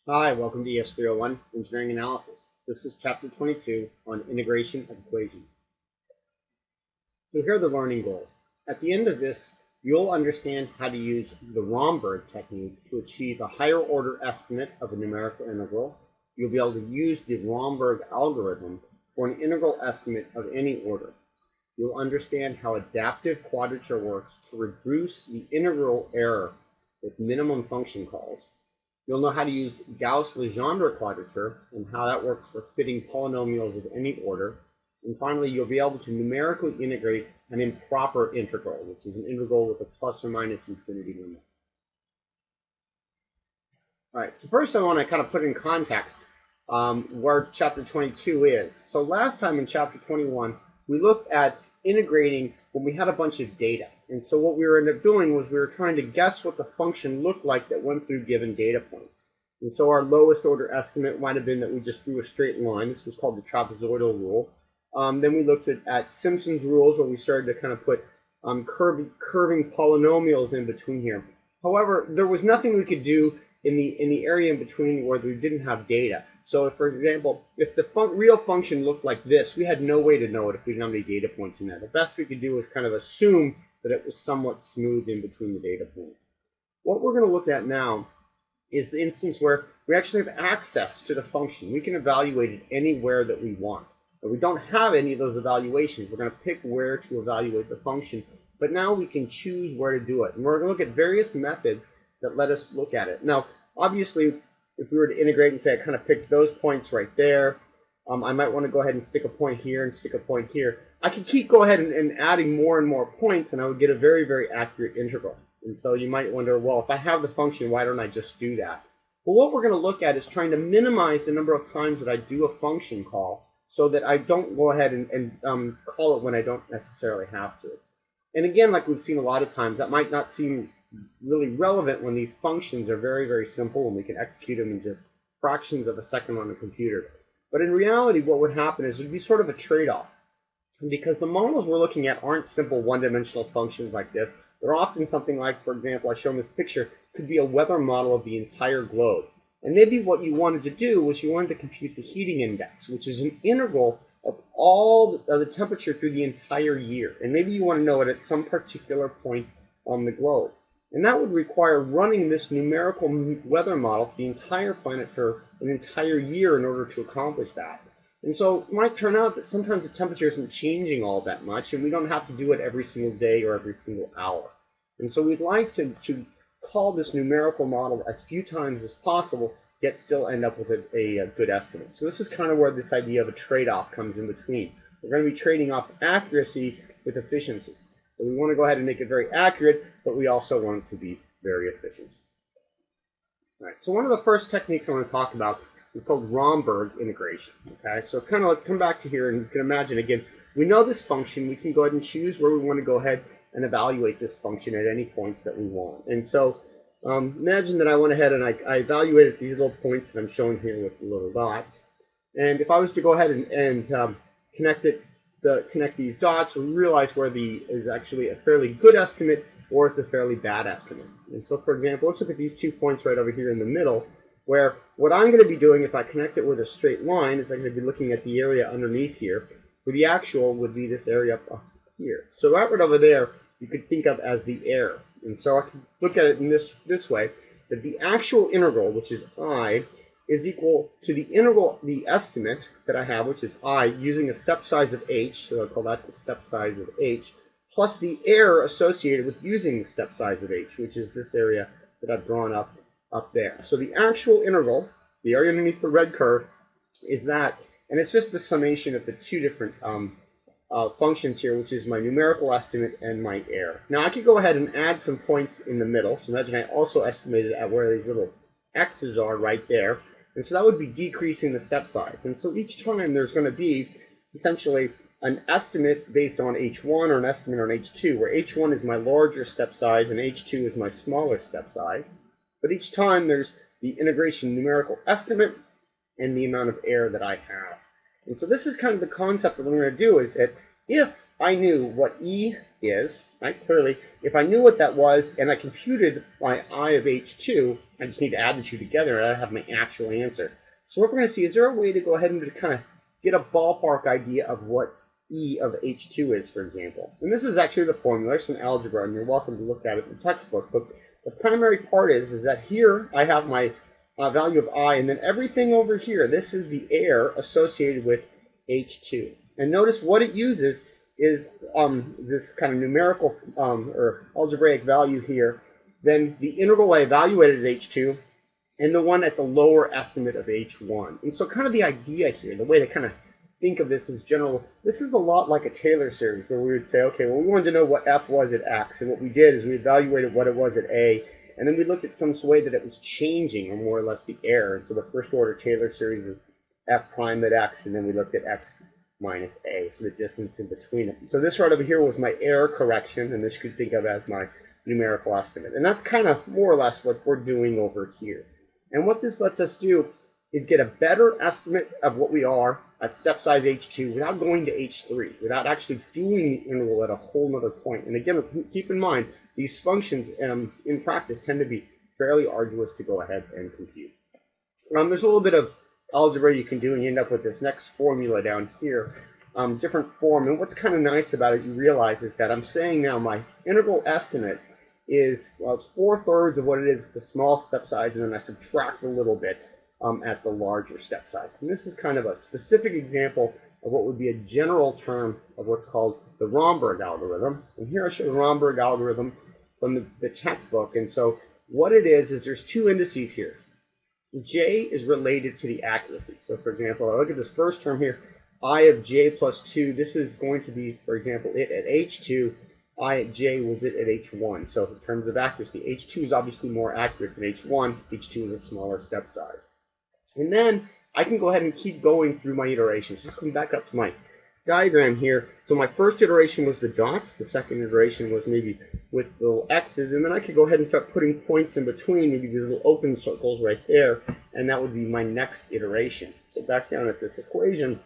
Hi, welcome to es301 Engineering Analysis. This is chapter 22 on integration of equations. So here are the learning goals. At the end of this, you'll understand how to use the Romberg technique to achieve a higher order estimate of a numerical integral. You'll be able to use the Romberg algorithm for an integral estimate of any order. You'll understand how adaptive quadrature works to reduce the integral error with minimum function calls. You'll know how to use Gauss-Legendre quadrature and how that works for fitting polynomials of any order. And finally, you'll be able to numerically integrate an improper integral, which is an integral with a plus or minus infinity limit. All right, so first I want to kind of put in context where chapter 22 is. So last time in chapter 21, we looked at integrating when we had a bunch of data. And so what we were ended up doing was we were trying to guess what the function looked like that went through given data points. And so our lowest order estimate might have been that we just drew a straight line. This was called the trapezoidal rule. Then we looked at Simpson's rules, where we started to kind of put curving polynomials in between here. However, there was nothing we could do in the area in between where we didn't have data. So, for example, if the real function looked like this, we had no way to know it if we didn't have any data points in there. The best we could do was kind of assume that it was somewhat smooth in between the data points. What we're going to look at now is the instance where we actually have access to the function. We can evaluate it anywhere that we want. But we don't have any of those evaluations. We're going to pick where to evaluate the function. But now we can choose where to do it. And we're going to look at various methods that let us look at it. Now, obviously, if we were to integrate and say I kind of picked those points right there, I might want to go ahead and stick a point here and stick a point here. I could keep go ahead and adding more and more points, and I would get a very, very accurate integral. And so you might wonder, well, if I have the function, why don't I just do that? Well, what we're going to look at is trying to minimize the number of times that I do a function call so that I don't go ahead and call it when I don't necessarily have to. And again, like we've seen a lot of times, that might not seem really relevant when these functions are very, very simple and we can execute them in just fractions of a second on a computer. But in reality, what would happen is there'd be sort of a trade-off. Because the models we're looking at aren't simple one-dimensional functions like this. They're often something like, for example, I show in this picture, could be a weather model of the entire globe. And maybe what you wanted to do was you wanted to compute the heating index, which is an integral of all the temperature through the entire year. And maybe you want to know it at some particular point on the globe. And that would require running this numerical weather model for the entire planet for an entire year in order to accomplish that. And so it might turn out that sometimes the temperature isn't changing all that much, and we don't have to do it every single day or every single hour. And so we'd like to call this numerical model as few times as possible, yet still end up with a good estimate. So this is kind of where this idea of a trade-off comes in between. We're going to be trading off accuracy with efficiency. So we want to go ahead and make it very accurate, but we also want it to be very efficient. All right, so one of the first techniques I want to talk about is called Romberg integration. Okay, so kind of let's come back to here, and you can imagine again, we know this function. We can go ahead and choose where we want to go ahead and evaluate this function at any points that we want. And so imagine that I went ahead and I evaluated these little points that I'm showing here with the little dots. And if I was to go ahead and connect these dots, we realize where is actually a fairly good estimate or it's a fairly bad estimate. And so, for example, let's look at these 2 points right over here in the middle, where what I'm going to be doing if I connect it with a straight line is I'm going to be looking at the area underneath here, where the actual would be this area up here. So right over there, you could think of as the error. And so I can look at it in this way, that the actual integral, which is I, is equal to the estimate that I have, which is I, using a step size of h, so I'll call that the step size of h, plus the error associated with using the step size of h, which is this area that I've drawn up there. So the actual integral, the area underneath the red curve, is that, and it's just the summation of the two different functions here, which is my numerical estimate and my error. Now I could go ahead and add some points in the middle. So imagine I also estimated at where these little x's are right there. And so that would be decreasing the step size. And so each time there's going to be essentially an estimate based on h1 or an estimate on h2, where h1 is my larger step size and h2 is my smaller step size. But each time there's the integration numerical estimate and the amount of error that I have. And so this is kind of the concept that we're going to do, is that if I knew what E is, right? Clearly, if I knew what that was and I computed my I of H2, I just need to add the two together and I have my actual answer. So what we're going to see, is there a way to go ahead and kind of get a ballpark idea of what E of H2 is, for example? And this is actually the formula. It's an algebra, and you're welcome to look at it in the textbook. But the primary part is that here I have my value of I, and then everything over here, this is the air associated with H2. And notice what it uses is this kind of numerical or algebraic value here, then the integral I evaluated at H2, and the one at the lower estimate of H1. And so kind of the idea here, the way to kind of think of this is general, this is a lot like a Taylor series where we would say, okay, well, we wanted to know what F was at X, and what we did is we evaluated what it was at A, and then we looked at some way that it was changing, or more or less the error. And so the first order Taylor series was F prime at X, and then we looked at X minus A, so the distance in between them. So this right over here was my error correction, and this you could think of as my numerical estimate. And that's kind of more or less what we're doing over here. And what this lets us do is get a better estimate of what we are at step size H2 without going to H3, without actually doing the integral at a whole other point. And again, keep in mind, these functions in practice tend to be fairly arduous to go ahead and compute. There's a little bit of algebra you can do, and you end up with this next formula down here, different form. And what's kind of nice about it, you realize, is that I'm saying now my integral estimate is, well, it's 4/3 of what it is at the small step size, and then I subtract a little bit at the larger step size. And this is kind of a specific example of what would be a general term of what's called the Romberg algorithm. And here I show the Romberg algorithm from the textbook. And so what it is there's two indices here. J is related to the accuracy. So for example, I look at this first term here, I of j plus 2. This is going to be, for example, it at H2. I at j was it at H1. So in terms of accuracy, H2 is obviously more accurate than H1. H2 is a smaller step size. And then I can go ahead and keep going through my iterations. Just come back up to my diagram here. So my first iteration was the dots. The second iteration was maybe with little x's. And then I could go ahead and start putting points in between, maybe these little open circles right there. And that would be my next iteration. So back down at this equation,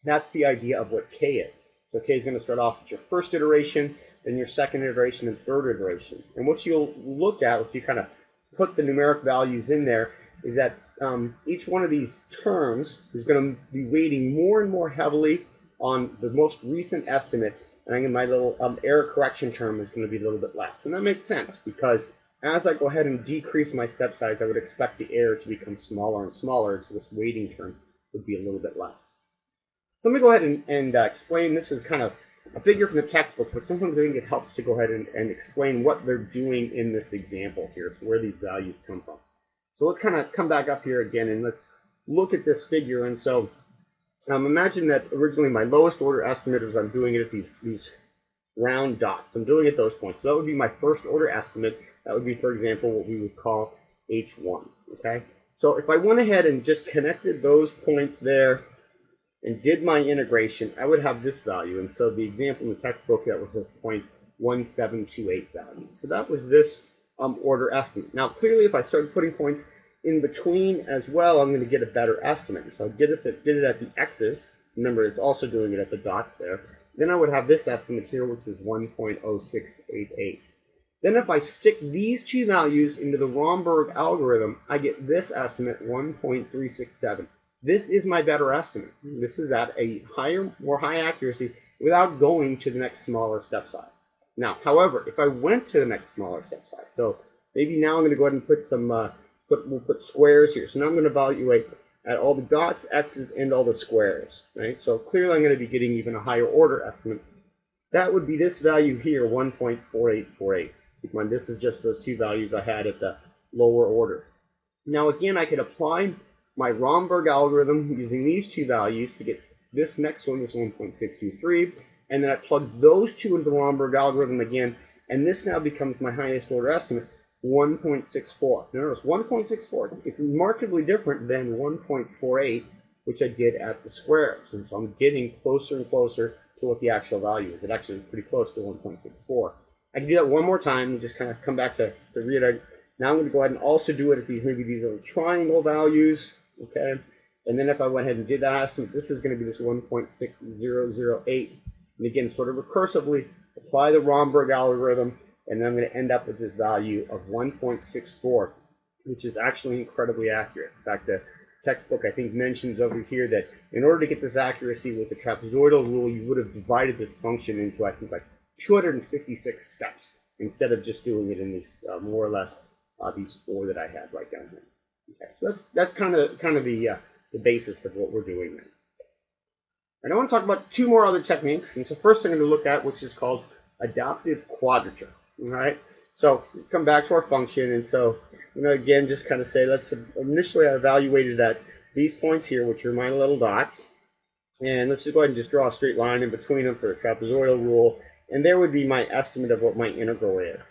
that's the idea of what k is. So k is going to start off with your first iteration, then your second iteration, and third iteration. And what you'll look at if you kind of put the numeric values in there is that each one of these terms is going to be weighting more and more heavily on the most recent estimate, and I think my little error correction term is going to be a little bit less. And that makes sense, because as I go ahead and decrease my step size, I would expect the error to become smaller and smaller, so this weighting term would be a little bit less. So let me go ahead and explain. This is kind of a figure from the textbook, but sometimes I think it helps to go ahead and explain what they're doing in this example here, so where these values come from. So let's kind of come back up here again, and let's look at this figure. And so imagine that originally my lowest order estimate is I'm doing it at these round dots. I'm doing it at those points. So that would be my first order estimate. That would be, for example, what we would call H1. Okay. So if I went ahead and just connected those points there and did my integration, I would have this value. And so the example in the textbook, that was a 0.1728 value. So that was this order estimate. Now, clearly, if I started putting points in between as well, I'm going to get a better estimate. So I did it at the x's. Remember, it's also doing it at the dots there. Then I would have this estimate here, which is 1.0688. Then if I stick these two values into the Romberg algorithm, I get this estimate, 1.367. This is my better estimate. This is at a more high accuracy without going to the next smaller step size. Now, however, if I went to the next smaller step size, so maybe now I'm going to go ahead and put some, we'll put squares here. So now I'm going to evaluate at all the dots, x's, and all the squares, right? So clearly I'm going to be getting even a higher order estimate. That would be this value here, 1.4848. Keep in mind, this is just those two values I had at the lower order. Now again, I could apply my Romberg algorithm using these two values to get this next one, this 1.623. And then I plug those two into the Romberg algorithm again, and this now becomes my highest order estimate, 1.64. Notice 1.64, it's markedly different than 1.48, which I did at the squares. And so I'm getting closer and closer to what the actual value is. It actually is pretty close to 1.64. I can do that one more time and just kind of come back to reiterate. Now I'm going to go ahead and also do it at maybe these little triangle values, okay? And then if I went ahead and did that estimate, this is going to be this 1.6008. And again, sort of recursively apply the Romberg algorithm, and then I'm going to end up with this value of 1.64, which is actually incredibly accurate. In fact, the textbook, I think, mentions over here that in order to get this accuracy with the trapezoidal rule, you would have divided this function into, I think, like 256 steps instead of just doing it in these more or less these 4 that I had right down here. Okay, so that's kind of the basis of what we're doing now. And I want to talk about 2 more other techniques. And so first I'm going to look at which is called adaptive quadrature. All right. So let's come back to our function. And so I'm going to again just kind of say, let's initially I evaluated at these points here, which are my little dots. And let's just go ahead and just draw a straight line in between them for the trapezoidal rule. And there would be my estimate of what my integral is.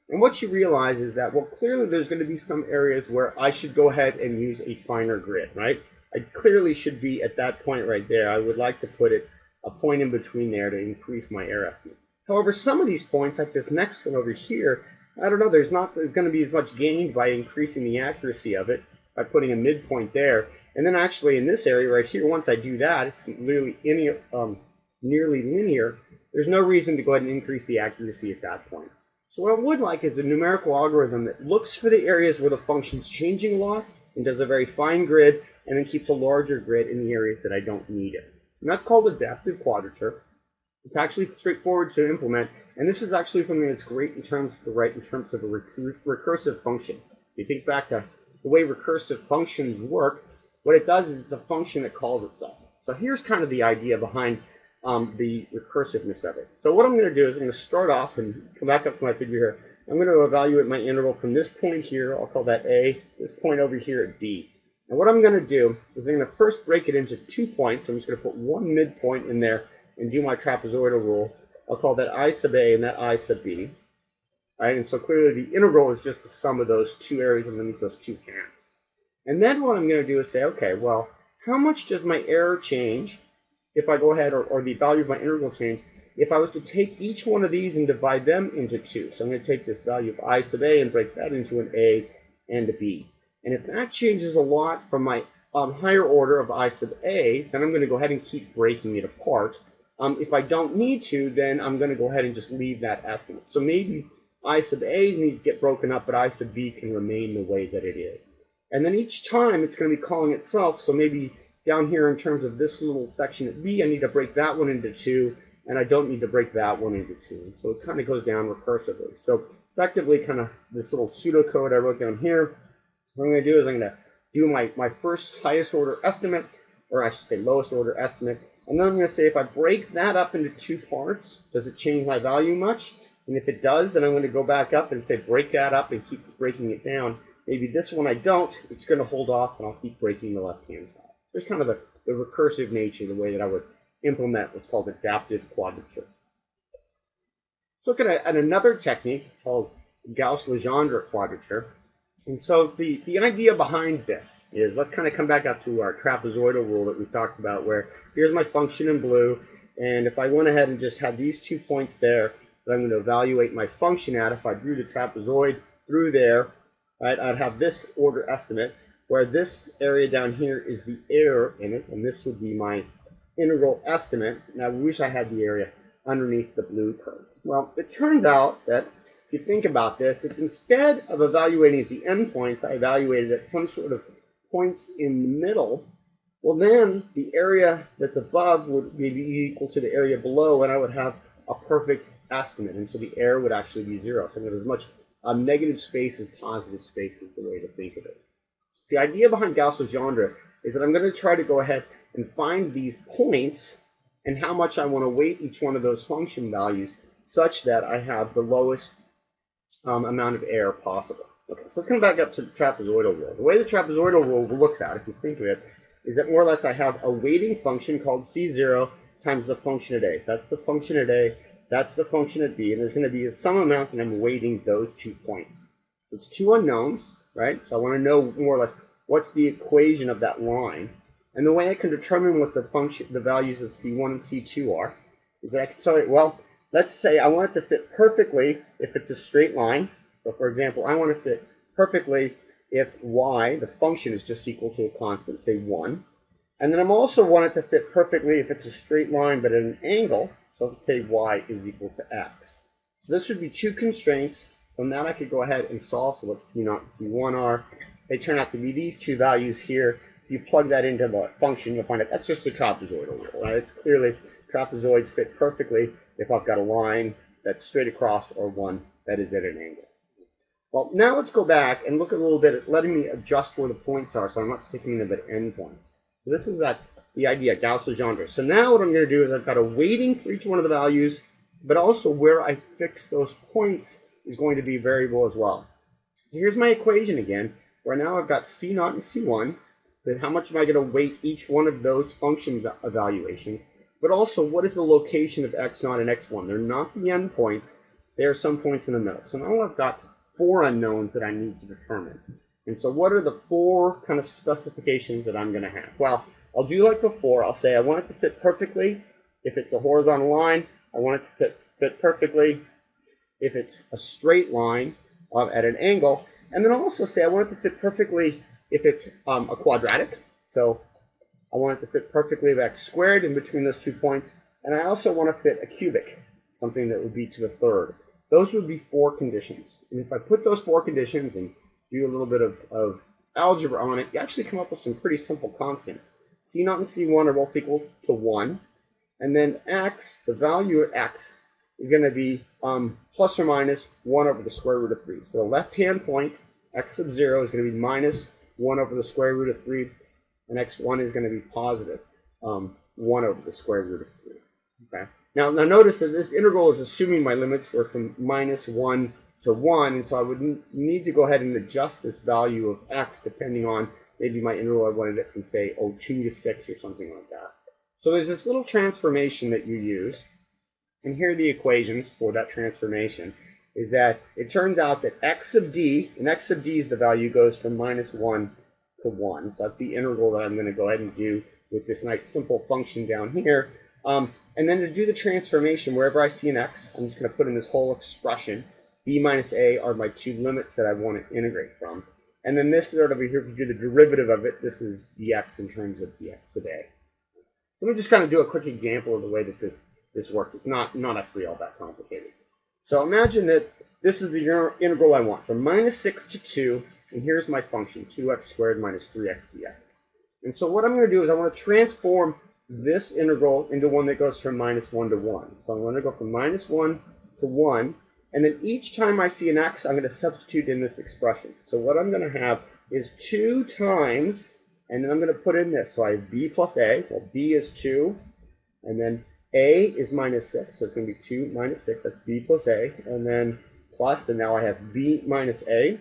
And what you realize is that, well, clearly there's going to be some areas where I should go ahead and use a finer grid, right? I clearly should be at that point right there. I would like to put it a point in between there to increase my error estimate. However, some of these points, like this next one over here, I don't know, there's going to be as much gained by increasing the accuracy of it by putting a midpoint there. And then actually in this area right here, once I do that, it's nearly linear. There's no reason to go ahead and increase the accuracy at that point. So what I would like is a numerical algorithm that looks for the areas where the function's changing a lot and does a very fine grid, and then keeps a larger grid in the areas that I don't need it. And that's called adaptive quadrature. It's actually straightforward to implement, and this is actually something that's great in terms of a recursive function. If you think back to the way recursive functions work, what it does is it's a function that calls itself. So here's kind of the idea behind the recursiveness of it. So what I'm going to do is I'm going to start off and come back up to my figure here. I'm going to evaluate my integral from this point here, I'll call that A, this point over here at D. And what I'm going to do is I'm going to first break it into 2 points. I'm just going to put one midpoint in there and do my trapezoidal rule. I'll call that I sub A and that I sub B. All right, and so clearly the integral is just the sum of those 2 areas underneath those 2 halves. And then what I'm going to do is say, okay, well, how much does my error change if I go ahead, or the value of my integral change, if I was to take each one of these and divide them into 2? So I'm going to take this value of I sub A and break that into an A and a B. And if that changes a lot from my higher order of I sub A, then I'm going to go ahead and keep breaking it apart. If I don't need to, then I'm going to go ahead and just leave that estimate. So maybe I sub A needs to get broken up, but I sub B can remain the way that it is. And then each time it's going to be calling itself. So maybe down here in terms of this little section at B, I need to break that one into 2, and I don't need to break that one into 2. So it kind of goes down recursively. So effectively, kind of this little pseudocode I wrote down here, what I'm going to do is I'm going to do my first highest order estimate, or I should say lowest order estimate, and then I'm going to say if I break that up into 2 parts, does it change my value much? And if it does, then I'm going to go back up and say break that up and keep breaking it down. Maybe this one I don't, it's going to hold off and I'll keep breaking the left-hand side. There's kind of the recursive nature, the way that I would implement what's called adaptive quadrature. Let's look at another technique called Gauss-Legendre quadrature. And so the idea behind this is, let's kind of come back up to our trapezoidal rule that we talked about, where here's my function in blue, and if I went ahead and just had these 2 points there that I'm going to evaluate my function at, if I drew the trapezoid through there, right, I'd have this order estimate, where this area down here is the error in it, and this would be my integral estimate. And I wish I had the area underneath the blue curve. Well, it turns out that if you think about this, if instead of evaluating at the endpoints, I evaluated at some sort of points in the middle, well then the area that's above would be equal to the area below, and I would have a perfect estimate. And so the error would actually be 0. So there's as much negative space as positive space is the way to think of it. The idea behind Gauss-Legendre is that I'm going to try to go ahead and find these points and how much I want to weight each one of those function values such that I have the lowest amount of error possible. Okay, so let's come back up to the trapezoidal rule. The way the trapezoidal rule looks at, if you think of it, is that more or less I have a weighting function called C0 times the function at A. So that's the function at A, that's the function at B, and there's going to be some amount that I'm weighting those 2 points. It's 2 unknowns, right? So I want to know more or less what's the equation of that line. And the way I can determine what the values of C1 and C2 are is that I can say, well, let's say I want it to fit perfectly if it's a straight line. So for example, I want it to fit perfectly if y, the function, is just equal to a constant, say 1. And then I'm also want it to fit perfectly if it's a straight line but at an angle. So say y is equal to x. So this would be two constraints. From that I could go ahead and solve for what c0 and c1 are. They turn out to be these two values here. If you plug that into the function, you'll find that that's just a trapezoidal rule, right? It's clearly trapezoids fit perfectly if I've got a line that's straight across or one that is at an angle. Well, now let's go back and look a little bit at letting me adjust where the points are so I'm not sticking them at endpoints. So this is the idea, Gauss-Legendre. So now what I'm going to do is I've got a weighting for each one of the values, but also where I fix those points is going to be variable as well. So here's my equation again, where now I've got C0 and C1, then how much am I going to weight each one of those function evaluations, but also what is the location of x0 and x1? They're not the endpoints, they are some points in the middle. So now I've got 4 unknowns that I need to determine. And so what are the 4 kind of specifications that I'm going to have? Well, I'll do like before. I'll say I want it to fit perfectly if it's a horizontal line. I want it to fit perfectly if it's a straight line at an angle. And then I'll also say I want it to fit perfectly if it's a quadratic. So I want it to fit perfectly if x squared in between those 2 points. And I also want to fit a cubic, something that would be to the third. Those would be 4 conditions. And if I put those 4 conditions and do a little bit of algebra on it, you actually come up with some pretty simple constants. C0 and C1 are both equal to 1. And then x, the value of x, is going to be plus or minus 1 over the square root of 3. So the left-hand point, x sub 0, is going to be minus 1 over the square root of 3. And x1 is going to be positive 1 over the square root of 3. Okay. Now notice that this integral is assuming my limits were from minus 1 to 1, and so I would need to go ahead and adjust this value of x depending on maybe my integral I wanted it from, say, 2 to 6 or something like that. So there's this little transformation that you use, and here are the equations for that transformation, is that it turns out that x sub d, and x sub d is the value goes from minus 1 to 1. So that's the integral that I'm going to go ahead and do with this nice simple function down here. And then to do the transformation, wherever I see an x, I'm just going to put in this whole expression. B minus a are my 2 limits that I want to integrate from. And then this sort of over here, if you do the derivative of it, this is dx in terms of dx sub a. So let me just kind of do a quick example of the way that this works. It's not actually all that complicated. So imagine that this is the integral I want, from minus 6 to 2, and here's my function, 2x squared minus 3x dx. And so what I'm going to do is I want to transform this integral into one that goes from minus 1 to 1. So I'm going to go from minus 1 to 1, and then each time I see an x, I'm going to substitute in this expression. So what I'm going to have is 2 times, and then I'm going to put in this. So I have b plus a. Well, b is 2, and then a is minus 6, so it's going to be 2 minus 6. That's b plus a, and then plus, and now I have b minus a,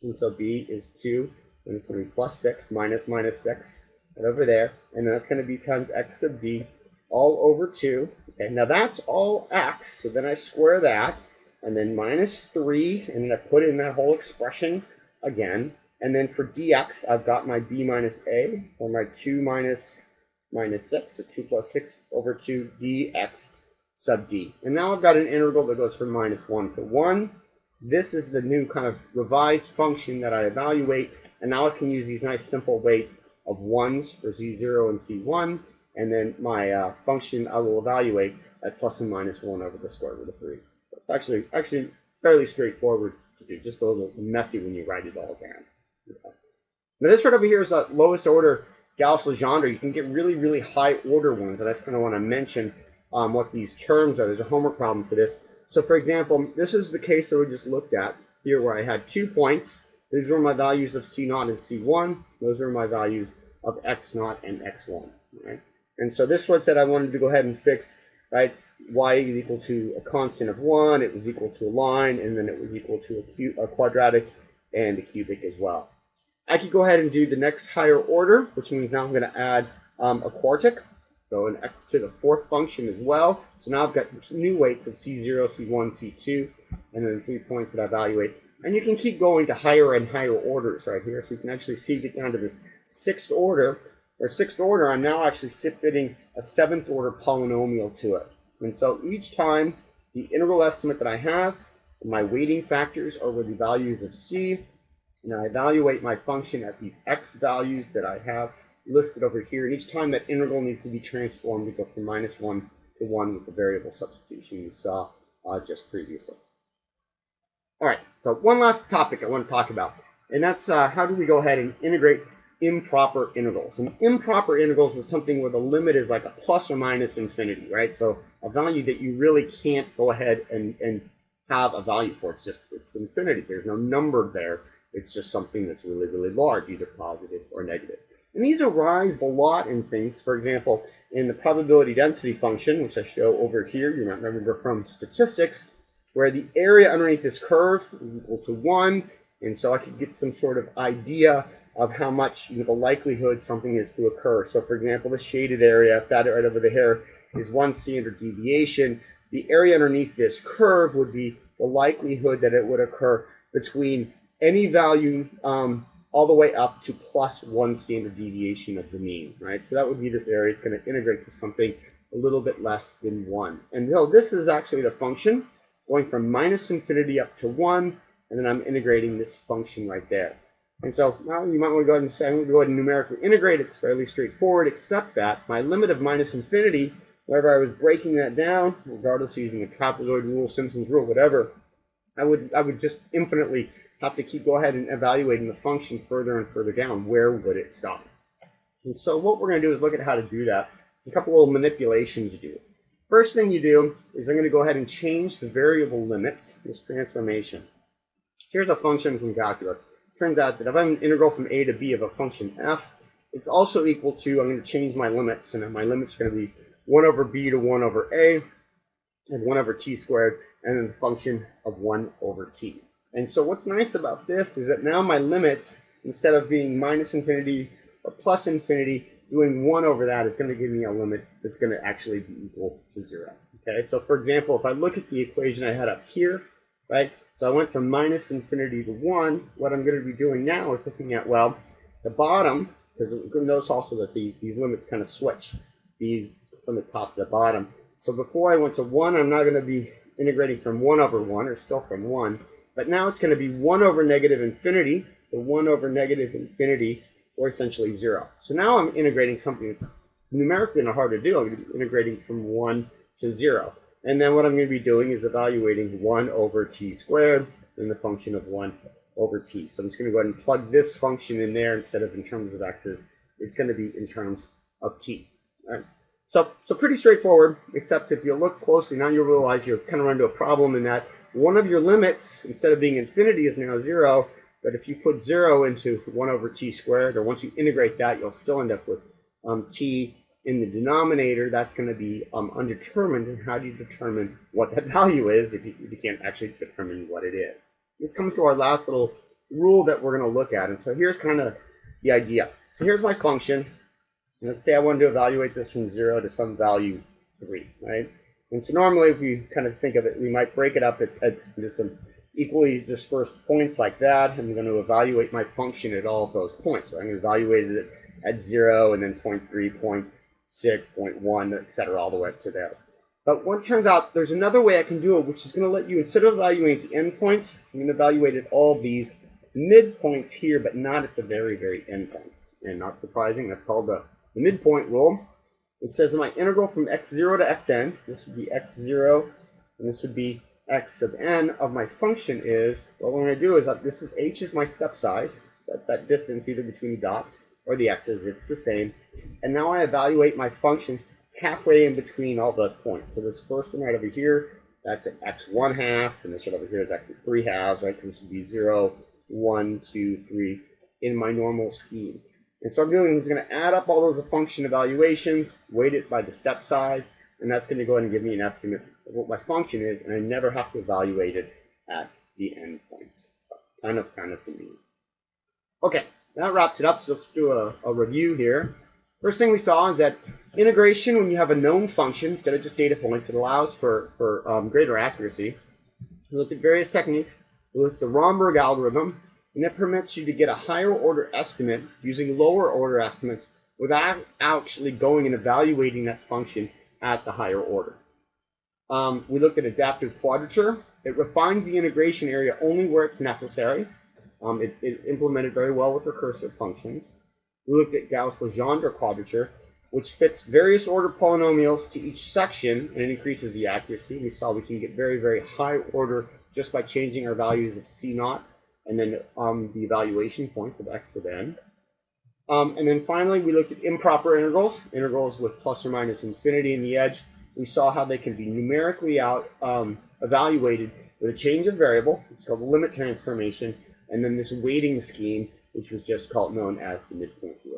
and so b is 2, and it's going to be plus 6 minus minus 6. Right over there, and then that's going to be times x sub d all over 2. Okay, now that's all x, so then I square that, and then minus 3, and then I put in that whole expression again, and then for dx, I've got my b minus a, or my 2 minus 6, so 2 plus 6 over 2 dx sub d. And now I've got an integral that goes from minus 1 to 1. This is the new kind of revised function that I evaluate, and now I can use these nice simple weights of 1s for z0 and c1, and then my function I will evaluate at plus and minus 1 over the square root of 3. It's actually fairly straightforward to do, just a little messy when you write it all down. Okay. Now this right over here is the lowest order Gauss-Legendre. You can get really, really high order ones, and I just kind of want to mention what these terms are. There's a homework problem for this. So for example, this is the case that we just looked at here where I had 2 points. These were my values of C0 and C1. Those are my values of X0 and X1. Right? And so this one said I wanted to go ahead and fix, right, y is equal to a constant of 1. It was equal to a line, and then it was equal to a quadratic and a cubic as well. I could go ahead and do the next higher order, which means now I'm going to add a quartic, so an x to the 4th function as well. So now I've got new weights of C0, C1, C2, and then 3 points that I evaluate. And you can keep going to higher and higher orders right here. So you can actually see get down to this 6th order. Or 6th order, I'm now actually fitting a 7th order polynomial to it. And so each time the integral estimate that I have, my weighting factors over the values of c, and I evaluate my function at these x values that I have listed over here. And each time that integral needs to be transformed, we go from minus 1 the one with the variable substitution we saw just previously. All right, so one last topic I want to talk about, and that's how do we go ahead and integrate improper integrals. And improper integrals is something where the limit is like a plus or minus infinity, right? So a value that you really can't go ahead and have a value for. It's infinity. There's no number there. It's just something that's really, really large, either positive or negative. And these arise a lot in things. For example, in the probability density function, which I show over here, you might remember from statistics, where the area underneath this curve is equal to 1. And so I could get some sort of idea of how much the likelihood something is to occur. So for example, the shaded area, if that right over there is 1 standard deviation, the area underneath this curve would be the likelihood that it would occur between any value all the way up to plus 1 standard deviation of the mean, right? So that would be this area. It's going to integrate to something a little bit less than 1. And so this is actually the function going from minus infinity up to 1, and then I'm integrating this function right there. And so now you might want to go ahead and say, I'm going to go ahead and numerically integrate it. It's fairly straightforward, except that my limit of minus infinity, whenever I was breaking that down, regardless of using a trapezoid rule, Simpson's rule, whatever, I would just infinitely have to go ahead and evaluating the function further and further down. Where would it stop? And so what we're going to do is look at how to do that. A couple little manipulations you do. First thing you do is I'm going to go ahead and change the variable limits, this transformation. Here's a function from calculus. Turns out that if I'm an integral from a to b of a function f, it's also equal to, I'm going to change my limits, and my limits are going to be 1 over b to 1 over a, and 1 over t squared, and then the function of 1 over t. And so what's nice about this is that now my limits, instead of being minus infinity or plus infinity, doing 1 over that is going to give me a limit that's going to actually be equal to 0. Okay, so for example, if I look at the equation I had up here, right? So I went from minus infinity to 1. What I'm going to be doing now is looking at, well, the bottom, because notice also that these limits kind of switch, these from the top to the bottom. So before I went to 1, I'm not going to be integrating from 1 over 1, or still from 1. But now it's going to be 1 over negative infinity, so 1 over negative infinity, or essentially 0. So now I'm integrating something that's numerically not hard to do. I'm going to be integrating from 1 to 0. And then what I'm going to be doing is evaluating 1 over t squared and the function of 1 over t. So I'm just going to go ahead and plug this function in there instead of in terms of x's. It's going to be in terms of t. All right. So pretty straightforward, except if you look closely, now you'll realize you've kind of run into a problem in that one of your limits, instead of being infinity, is now 0. But if you put 0 into 1 over t squared, or once you integrate that, you'll still end up with t in the denominator. That's going to be undetermined. And how do you determine what that value is if you can't actually determine what it is? This comes to our last little rule that we're going to look at. And so here's kind of the idea. So here's my function. Let's say I wanted to evaluate this from 0 to some value 3, right? And so normally if we kind of think of it, we might break it up at just some equally dispersed points like that. I'm going to evaluate my function at all of those points. So I'm going to evaluate it at 0 and then 0.3, 0.6, 0.1, etc., all the way up to there. But what turns out, there's another way I can do it, which is going to let you, instead of evaluating the endpoints, I'm going to evaluate at all of these midpoints here, but not at the very, very endpoints. And not surprising, that's called the midpoint rule. It says my integral from x0 to xn, so this would be x0, and this would be x sub n of my function is, what we're going to do is, this is h is my step size, so that's that distance either between the dots or the x's, it's the same. And now I evaluate my function halfway in between all those points. So this first one right over here, that's at x1 half, and this one over here is x at 3 halves, right? Because this would be 0, 1, 2, 3 in my normal scheme. And so I'm doing is going to add up all those function evaluations, weight it by the step size, and that's going to go ahead and give me an estimate of what my function is, and I never have to evaluate it at the endpoints. So kind of convenient. Okay, that wraps it up. So let's do a review here. First thing we saw is that integration, when you have a known function instead of just data points, it allows for greater accuracy. We looked at various techniques. We looked at the Romberg algorithm, and it permits you to get a higher order estimate using lower order estimates without actually going and evaluating that function at the higher order. We looked at adaptive quadrature. It refines the integration area only where it's necessary. It implemented very well with recursive functions. We looked at Gauss-Legendre quadrature. which fits various order polynomials to each section, and it increases the accuracy. We saw we can get very, very high order just by changing our values of C naught and then the evaluation points of x of n. And then finally, we looked at improper integrals, integrals with plus or minus infinity in the edge. We saw how they can be numerically evaluated with a change of variable, which is called the limit transformation, and then this weighting scheme, which was just known as the midpoint rule.